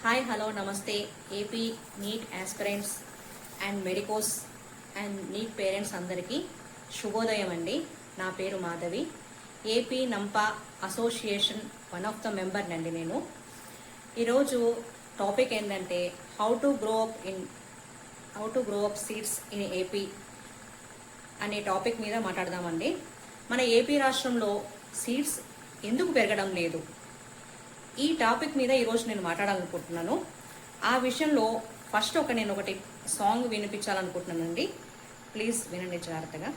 Hi hello నమస్తే AP NEET aspirants and medicos and NEET parents అందరికీ శుభోదయం అండి. నా పేరు మాధవి. ఏపీ నంపా association one of the member నండి నేను. ఈరోజు టాపిక్ ఏంటంటే how to grow up seeds in AP అనే టాపిక్ మీద మాట్లాడదామండి. మన ఏపీ రాష్ట్రంలో సీడ్స్ ఎందుకు పెరగడం లేదు, ఈ టాపిక్ మీద ఈరోజు నేను మాట్లాడాలనుకుంటున్నాను. ఆ విషయంలో ఫస్ట్ నేను ఒకటి సాంగ్ వినిపించాలనుకుంటున్నానండి. ప్లీజ్ వినండి జాగ్రత్తగా.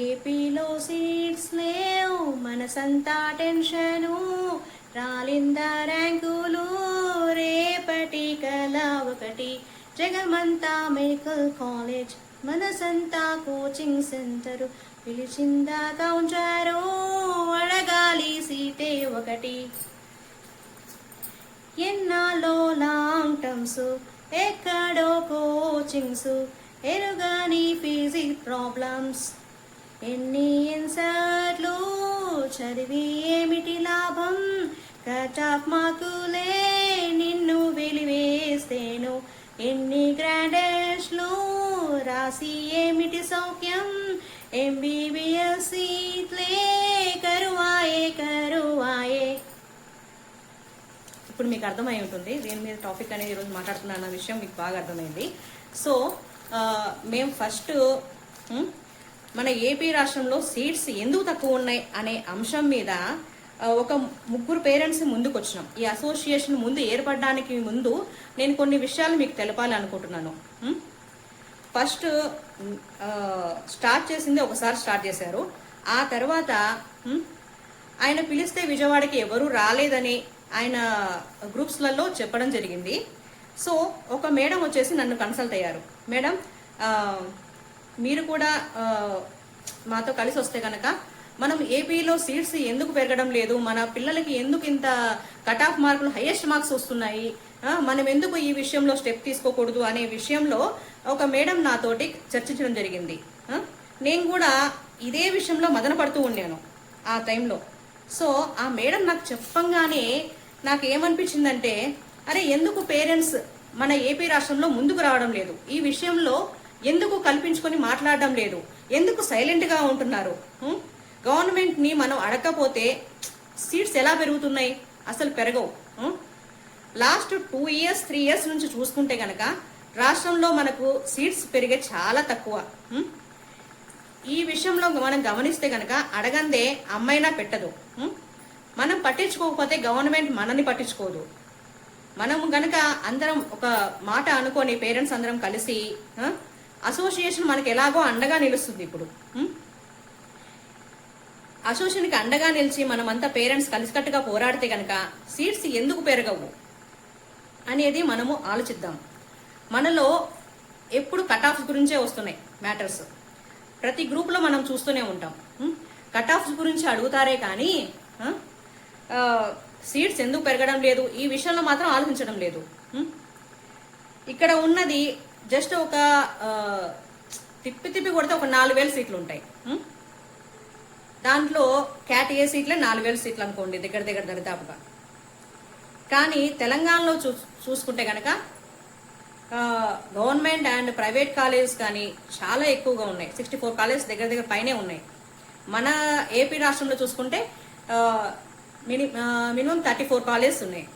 ఏపీలో సీట్స్ లేవు, మనసంతా టెన్షను, రాలిందా ర్యాంకులు, రేపటి కళ ఒకటి, జగమంతా మెడికల్ కాలేజ్, మనసంతా కోచింగ్ సెంటరు, పిలిచిందా కౌంటరు, అడగాలి సీటే ఒకటి. ఎన్నాలో లాంగ్ టర్మ్స్, ఎక్కడో కోచింగ్స్, ఎరుగాని ఫిజిక్స్ ప్రాబ్లమ్స్, ఎన్ని ఎన్సర్లు చదివి ఏమిటి లాభం, కట్ ఆఫ్ మార్కులే నిన్ను వెలివేస్తేను, ఎన్ని గ్రాడ్యుయేషన్లు రాసి ఏమిటి సౌఖ్యం, ఎంబీబీఎస్ సీట్లే కరువాయే. ఇప్పుడు మీకు అర్థమై ఉంటుంది దీని మీద టాపిక్ అనేది ఈరోజు మాట్లాడుతున్నా అన్న విషయం మీకు బాగా అర్థమైంది. సో మేము ఫస్ట్ మన ఏపీ రాష్ట్రంలో సీట్స్ ఎందుకు తక్కువ ఉన్నాయి అనే అంశం మీద ఒక ముగ్గురు పేరెంట్స్ ముందుకు వచ్చినాం. ఈ అసోసియేషన్ ముందు ఏర్పడడానికి ముందు నేను కొన్ని విషయాలు మీకు తెలపాలి అనుకుంటున్నాను. ఫస్ట్ స్టార్ట్ చేసింది ఒకసారి స్టార్ట్ చేశారు. ఆ తర్వాత ఆయన పిలిస్తే విజయవాడకి ఎవరూ రాలేదని ఆయన గ్రూప్స్లలో చెప్పడం జరిగింది. సో ఒక మేడం వచ్చేసి నన్ను కన్సల్ట్ అయ్యారు. మేడం, మీరు కూడా మాతో కలిసి వస్తే కనుక మనం ఏపీలో సీట్స్ ఎందుకు పెరగడం లేదు, మన పిల్లలకి ఎందుకు ఇంత కట్ ఆఫ్ మార్కులు హైయెస్ట్ మార్క్స్ వస్తున్నాయి, మనం ఎందుకు ఈ విషయంలో స్టెప్ తీసుకోకూడదు అనే విషయంలో ఒక మేడం నాతోటి చర్చించడం జరిగింది. నేను కూడా ఇదే విషయంలో మదన పడుతూ ఉన్నాను ఆ టైంలో. సో ఆ మేడం నాకు చెప్పంగానే నాకు ఏమనిపించిందంటే, అరే ఎందుకు పేరెంట్స్ మన ఏపీ రాష్ట్రంలో ముందుకు రావడం లేదు, ఈ విషయంలో ఎందుకు కల్పించుకొని మాట్లాడడం లేదు, ఎందుకు సైలెంట్గా ఉంటున్నారు, గవర్నమెంట్ని మనం అడగకపోతే సీట్స్ ఎలా పెరుగుతున్నాయి, అసలు పెరగవు. లాస్ట్ 2 years 3 years నుంచి చూసుకుంటే కనుక రాష్ట్రంలో మనకు సీట్స్ పెరిగే చాలా తక్కువ. ఈ విషయంలో మనం గమనిస్తే కనుక అడగందే అమ్మైనా పెట్టదు. మనం పట్టించుకోకపోతే గవర్నమెంట్ మనల్ని పట్టించుకోదు. మనం గనక అందరం ఒక మాట అనుకొని పేరెంట్స్ అందరం కలిసి అసోసియేషన్ మనకి ఎలాగో అండగా నిలుస్తుంది. ఇప్పుడు అసోసియేషన్కి అండగా నిలిచి మనమంతా పేరెంట్స్ కలిసికట్టుగా పోరాడితే కనుక సీట్స్ ఎందుకు పెరగవు అనేది మనము ఆలోచిద్దాం. మనలో ఎప్పుడు కట్ ఆఫ్స్ గురించే వస్తున్నాయి మ్యాటర్స్. ప్రతి గ్రూప్లో మనం చూస్తూనే ఉంటాం. కట్ ఆఫ్స్ గురించి అడుగుతారే కానీ సీట్స్ ఎందుకు పెరగడం లేదు ఈ విషయంలో మాత్రం ఆలోచించడం లేదు. ఇక్కడ ఉన్నది జస్ట్ ఒక తిప్పి కొడితే ఒక 4000 సీట్లు ఉంటాయి. దాంట్లో క్యాట్ ఏ సీట్లే 4000 సీట్లు అనుకోండి దగ్గర దరిదాపుగా. కానీ తెలంగాణలో చూసుకుంటే కనుక గవర్నమెంట్ అండ్ ప్రైవేట్ కాలేజెస్ కానీ చాలా ఎక్కువగా ఉన్నాయి. 64 కాలేజెస్ దగ్గర పైనే ఉన్నాయి. మన ఏపీ రాష్ట్రంలో చూసుకుంటే మినిమం 34 కాలేజెస్ ఉన్నాయి.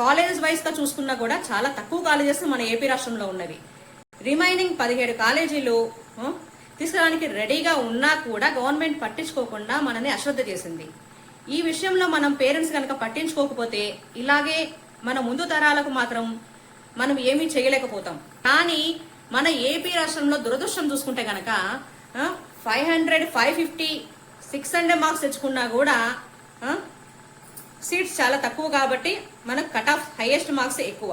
కాలేజెస్ వైజ్గా చూసుకున్నా కూడా చాలా తక్కువ కాలేజెస్ మన ఏపీ రాష్ట్రంలో ఉన్నవి. రిమైనింగ్ 17 కాలేజీలు తీసుకురావడానికి రెడీగా ఉన్నా కూడా గవర్నమెంట్ పట్టించుకోకుండా మనని అశ్రద్ధ చేసింది. ఈ విషయంలో మనం పేరెంట్స్ కనుక పట్టించుకోకపోతే ఇలాగే మన ముందు తరాలకు మాత్రం మనం ఏమీ చేయలేకపోతాం. కానీ మన ఏపీ రాష్ట్రంలో దురదృష్టం చూసుకుంటే కనుక 500, 550, 600 మార్క్స్ తెచ్చుకున్నా కూడా సీట్స్ చాలా తక్కువ కాబట్టి మనకు కట్ ఆఫ్ హైయెస్ట్ మార్క్స్ ఎక్కువ.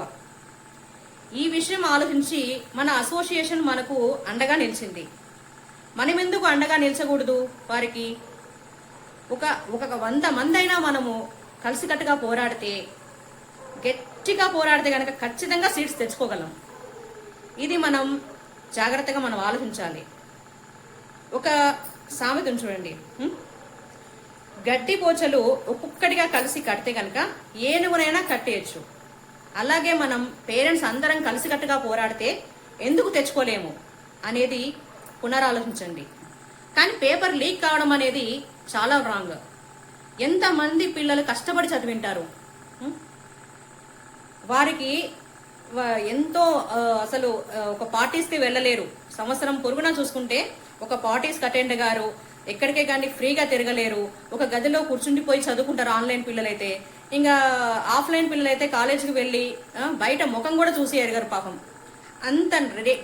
ఈ విషయం ఆలోచించి మన అసోసియేషన్ మనకు అండగా నిలిచింది. మనం ఎందుకు అండగా నిలిచకూడదు వారికి? ఒక 100 మంది అయినా మనము కలిసికట్టుగా పోరాడితే, గట్టిగా పోరాడితే కనుక ఖచ్చితంగా సీట్స్ తెచ్చుకోగలం. ఇది మనం జాగ్రత్తగా మనం ఆలోచించాలి. ఒక సామెతను చూడండి, గడ్డి పోచలు ఒక్కొక్కటిగా కలిసి కడితే కనుక ఏనుగునైనా కట్టేయచ్చు. అలాగే మనం పేరెంట్స్ అందరం కలిసికట్టుగా పోరాడితే ఎందుకు తెచ్చుకోలేము అనేది పునరాలోచించండి. కానీ పేపర్ లీక్ కావడం అనేది చాలా రాంగ్. ఎంతమంది పిల్లలు కష్టపడి చదివింటారు, వారికి ఎంతో అసలు ఒక పార్టీస్కి వెళ్ళలేరు. సంవత్సరం పొరుగున చూసుకుంటే ఒక పార్టీస్కి అటెండ్ గారు, ఎక్కడికే కానీ ఫ్రీగా తిరగలేరు. ఒక గదిలో కూర్చుండిపోయి చదువుకుంటారు ఆన్లైన్ పిల్లలైతే. ఇంకా ఆఫ్లైన్ పిల్లలైతే కాలేజీకి వెళ్ళి బయట ముఖం కూడా చూసి ఎరగరు పాపం. అంత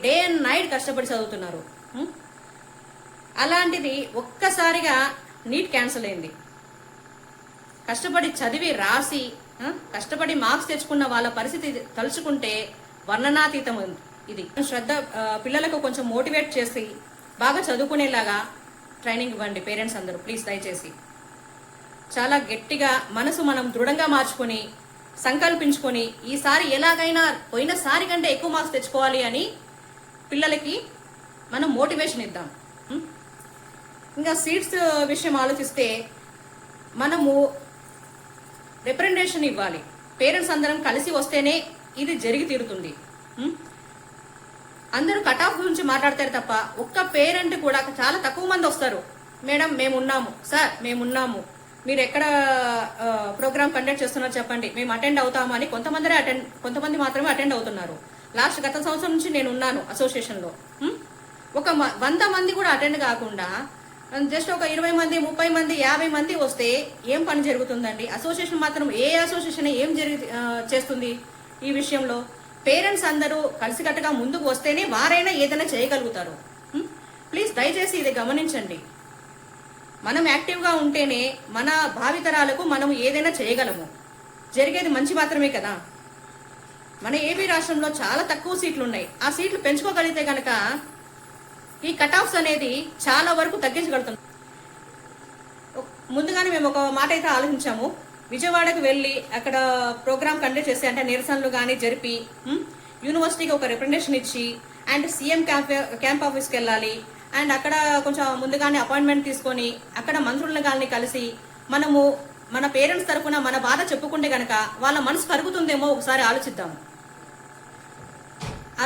డే అండ్ నైట్ కష్టపడి చదువుతున్నారు. అలాంటిది ఒక్కసారిగా నీట్ క్యాన్సిల్ అయింది. కష్టపడి చదివి రాసి కష్టపడి మార్క్స్ తెచ్చుకున్న వాళ్ళ పరిస్థితి తలుచుకుంటే వర్ణనాతీతం. ఇది శ్రద్ధ పిల్లలకు కొంచెం మోటివేట్ చేసి బాగా చదువుకునేలాగా ట్రైనింగ్ ఇవ్వండి పేరెంట్స్ అందరూ ప్లీజ్. దయచేసి చాలా గట్టిగా మనసు మనం దృఢంగా మార్చుకొని సంకల్పించుకొని ఈసారి ఎలాగైనా పోయినసారి కంటే ఎక్కువ మార్క్స్ తెచ్చుకోవాలి అని పిల్లలకి మనం మోటివేషన్ ఇద్దాం. ఇంకా సీట్స్ విషయం ఆలోచిస్తే మనము రిప్రజెంటేషన్ ఇవ్వాలి. పేరెంట్స్ అందరం కలిసి వస్తేనే ఇది జరిగి తీరుతుంది. అందరూ కట్ ఆఫ్ గురించి మాట్లాడతారు తప్ప ఒక్క పేరెంట్ కూడా, చాలా తక్కువ మంది వస్తారు. మేడం మేమున్నాము, సార్ మేమున్నాము, మీరు ఎక్కడ ప్రోగ్రామ్ కండక్ట్ చేస్తున్నారో చెప్పండి, మేము అటెండ్ అవుతాము అని కొంతమంది మాత్రమే అటెండ్ అవుతున్నారు. గత సంవత్సరం నుంచి నేను ఉన్నాను అసోసియేషన్లో. ఒక 100 మంది కూడా అటెండ్ కాకుండా జస్ట్ ఒక 20 మంది 30 మంది 50 మంది వస్తే ఏం పని జరుగుతుందండి? అసోసియేషన్ మాత్రం ఏ అసోసియేషన్ ఏం చేస్తుంది ఈ విషయంలో? పేరెంట్స్ అందరూ కలిసికట్టుగా ముందుకు వస్తేనే వారైనా ఏదైనా చేయగలుగుతారు. ప్లీజ్ దయచేసి ఇది గమనించండి. మనం యాక్టివ్గా ఉంటేనే మన భావితరాలకు మనం ఏదైనా చేయగలము. జరిగేది మంచి మాత్రమే కదా. మన ఏపీ రాష్ట్రంలో చాలా తక్కువ సీట్లు ఉన్నాయి. ఆ సీట్లు పెంచుకోగలిగితే కనుక ఈ కట్ ఆఫ్స్ అనేది చాలా వరకు తగ్గించగలుగుతాం. ముందుగానే మేము ఒక మాట అయితే ఆలోచించాము. విజయవాడకు వెళ్ళి అక్కడ ప్రోగ్రామ్ కండక్ట్ చేసి అంటే నిరసనలు కానీ జరిపి యూనివర్సిటీకి ఒక రిప్రజెంటేషన్ ఇచ్చి అండ్ సీఎం క్యాంప్ ఆఫీస్కి వెళ్ళాలి. అండ్ అక్కడ కొంచెం ముందుగానే అపాయింట్మెంట్ తీసుకొని అక్కడ మంత్రులను కానీ కలిసి మనము మన పేరెంట్స్ తరఫున మన బాధ చెప్పుకుంటే కనుక వాళ్ళ మనసు కరుగుతుందేమో ఒకసారి ఆలోచిద్దాం.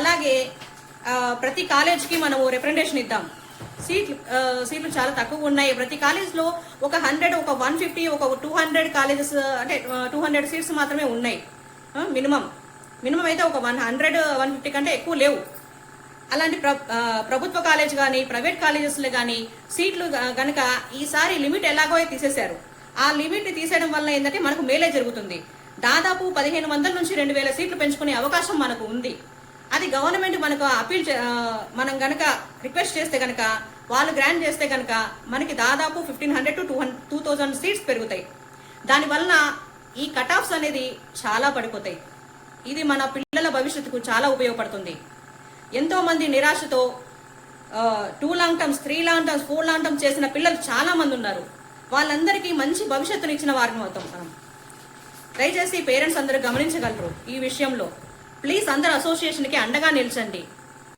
అలాగే ప్రతి కాలేజ్కి మనము రిప్రజెంటేషన్ ఇద్దాం. సీట్లు చాలా తక్కువ ఉన్నాయి. ప్రతి కాలేజ్లో ఒక 100, ఒక 150, ఒక 200 కాలేజెస్ అంటే 200 సీట్స్ మాత్రమే ఉన్నాయి. మినిమం అయితే ఒక 100, 150 కంటే ఎక్కువ లేవు. అలాంటి ప్రభుత్వ కాలేజ్ కానీ ప్రైవేట్ కాలేజెస్లో కానీ సీట్లు కనుక ఈసారి లిమిట్ ఎలాగో తీసేశారు. ఆ లిమిట్ తీసేయడం వల్ల ఏంటంటే మనకు మేలే జరుగుతుంది. దాదాపు 1500 నుంచి 2000 సీట్లు పెంచుకునే అవకాశం మనకు ఉంది. అది గవర్నమెంట్ మనకు అపీల్ మనం గనక రిక్వెస్ట్ చేస్తే కనుక వాళ్ళు గ్రాంట్ చేస్తే కనుక మనకి దాదాపు 1500 to 2000 సీట్స్ పెరుగుతాయి. దానివల్ల ఈ కట్ ఆఫ్స్ అనేది చాలా పడిపోతాయి. ఇది మన పిల్లల భవిష్యత్తుకు చాలా ఉపయోగపడుతుంది. ఎంతో మంది నిరాశతో 2 long terms 3 long terms 4 long terms చేసిన పిల్లలు చాలా మంది ఉన్నారు. వాళ్ళందరికీ మంచి భవిష్యత్తును ఇచ్చిన వారిని అవుతాం మనం. దయచేసి పేరెంట్స్ అందరూ గమనించగలరు ఈ విషయంలో. ప్లీజ్ అందరు అసోసియేషన్కి అండగా నిల్చండి.